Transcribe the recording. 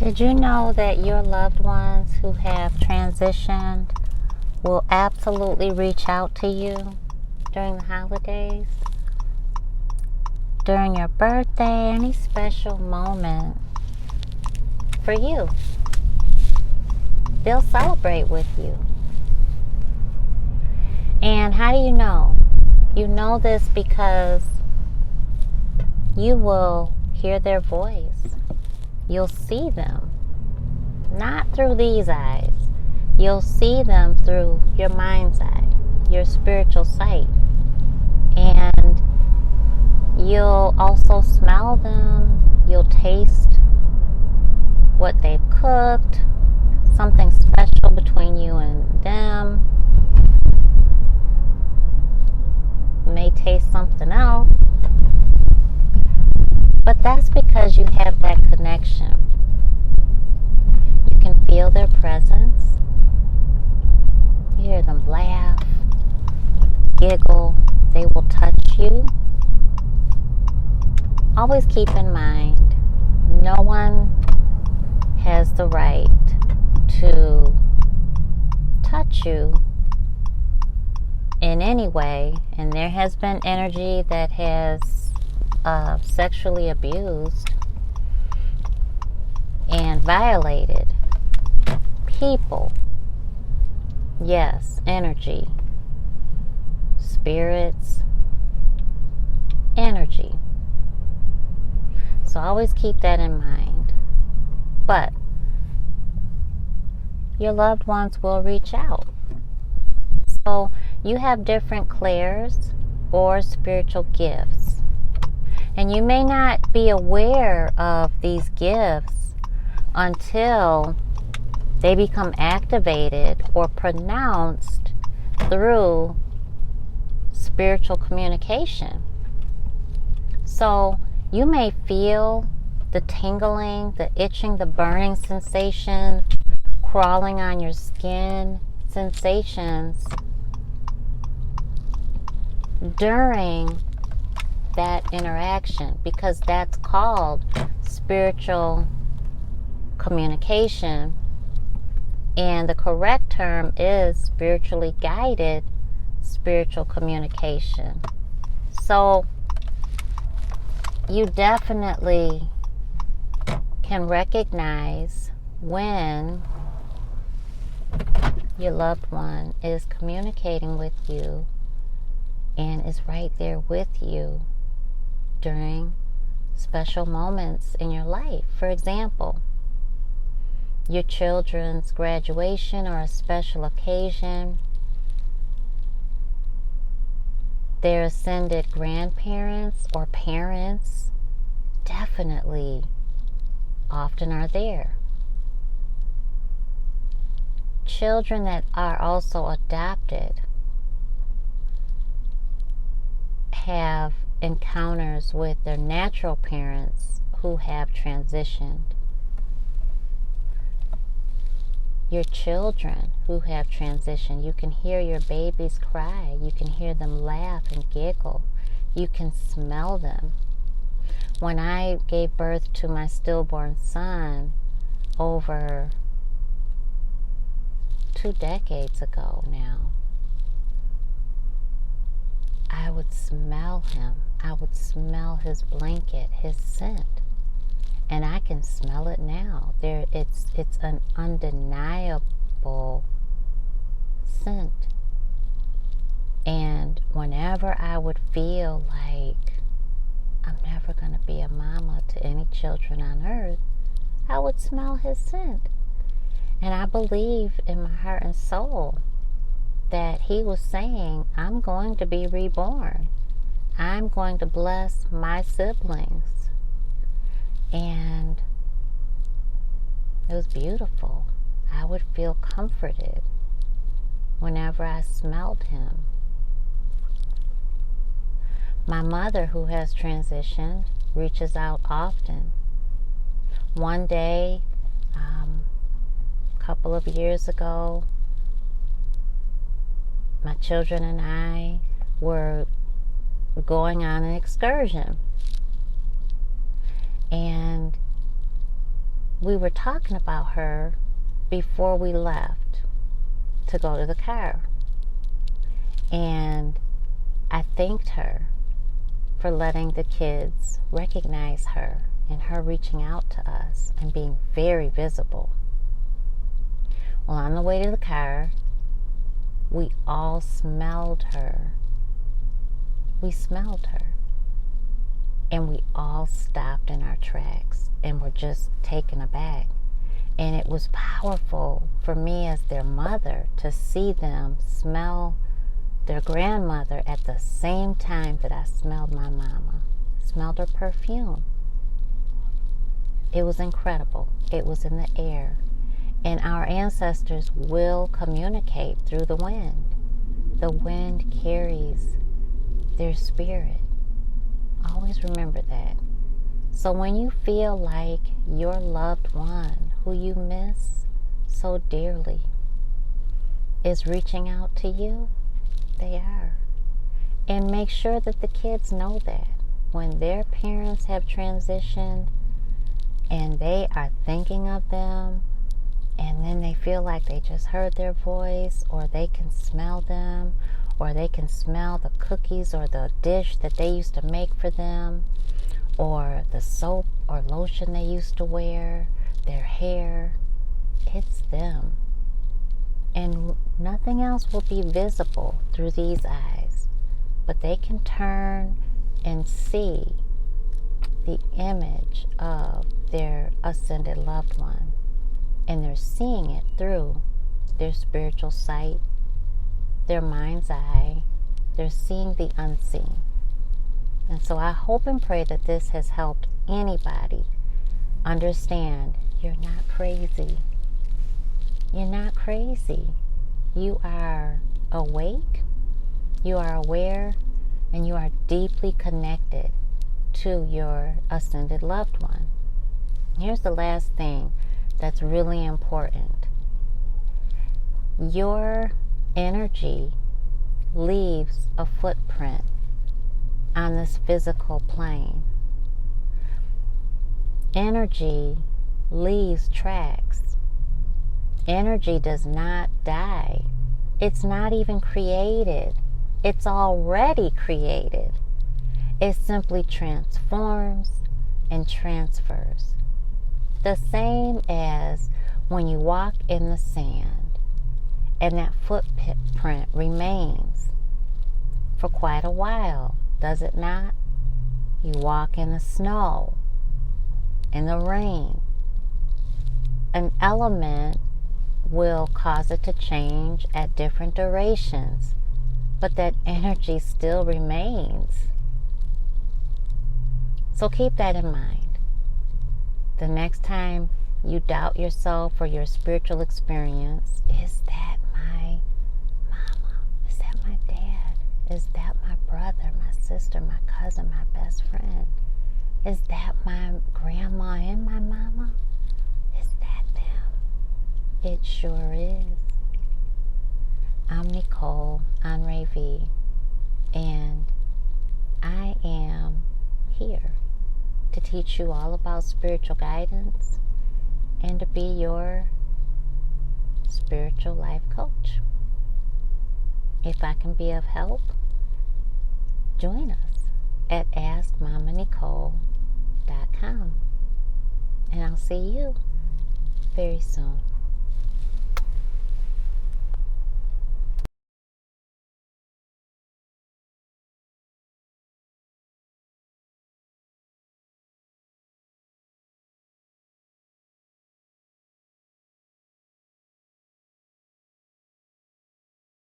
Did you know that your loved ones who have transitioned will absolutely reach out to you during the holidays? During your birthday, any special moment for you. They'll celebrate with you. And how do you know? You know this because you will hear their voice. You'll see them, not through these eyes. You'll see them through your mind's eye, your spiritual sight. And you'll also smell them. You'll taste what they've cooked, something special between you and them. You may taste something else. But that's because you have that connection. You can feel their presence. You hear them laugh, giggle. They will touch you. Always keep in mind, no one has the right to touch you in any way. And there has been energy that has sexually abused and violated people. Yes, energy, spirits, energy. So always keep that in mind. But your loved ones will reach out. So you have different clairs or spiritual gifts. And you may not be aware of these gifts until they become activated or pronounced through spiritual communication. So you may feel the tingling, the itching, the burning sensation, crawling on your skin sensations during that interaction, because that's called spiritual communication, and the correct term is spiritually guided spiritual communication. So you definitely can recognize when your loved one is communicating with you and is right there with you during special moments in your life. For example, your children's graduation or a special occasion, their ascended grandparents or parents definitely often are there. Children that are also adopted have encounters with their natural parents who have transitioned. Your children who have transitioned, you can hear your babies cry. You can hear them laugh and giggle. You can smell them. When I gave birth to my stillborn son over 2 decades ago now, I would smell him. I would smell his blanket, his scent. And I can smell it now. It's an undeniable scent. And whenever I would feel like I'm never going to be a mama to any children on earth, I would smell his scent. And I believe in my heart and soul that he was saying, I'm going to be reborn. I'm going to bless my siblings. And it was beautiful. I would feel comforted whenever I smelled him. My mother, who has transitioned, reaches out often. One day, a couple of years ago, my children and I were going on an excursion. And we were talking about her before we left to go to the car. And I thanked her for letting the kids recognize her and her reaching out to us and being very visible. Well, on the way to the car, we all smelled her. We smelled her. And we all stopped in our tracks and were just taken aback. And it was powerful for me as their mother to see them smell their grandmother at the same time that I smelled my mama. Smelled her perfume. It was incredible. It was in the air. And our ancestors will communicate through the wind. The wind carries their spirit. Always remember that. So when you feel like your loved one who you miss so dearly is reaching out to you, they are. And make sure that the kids know that when their parents have transitioned and they are thinking of them, and then they feel like they just heard their voice, or they can smell them, or they can smell the cookies or the dish that they used to make for them, or the soap or lotion they used to wear, their hair. It's them. And nothing else will be visible through these eyes, but they can turn and see the image of their ascended loved one, and they're seeing it through their spiritual sight, their mind's eye. They're seeing the unseen. And so I hope and pray that this has helped anybody understand you're not crazy. You're not crazy. You are awake, you are aware, and you are deeply connected to your ascended loved one. Here's the last thing that's really important. Your energy leaves a footprint on this physical plane. Energy leaves tracks. Energy does not die. It's not even created. It's already created. It simply transforms and transfers. The same as when you walk in the sand and that footprint remains for quite a while, does it not? You walk in the snow, in the rain. An element will cause it to change at different durations, but that energy still remains. So keep that in mind. The next time you doubt yourself or your spiritual experience, is that my mama? Is that my dad? Is that my brother, my sister, my cousin, my best friend? Is that my grandma and my mama? Is that them? It sure is. I'm Nicole Andre V, and I am here to teach you all about spiritual guidance and to be your spiritual life coach. If I can be of help, join us at AskMamaNicole.com, and I'll see you very soon.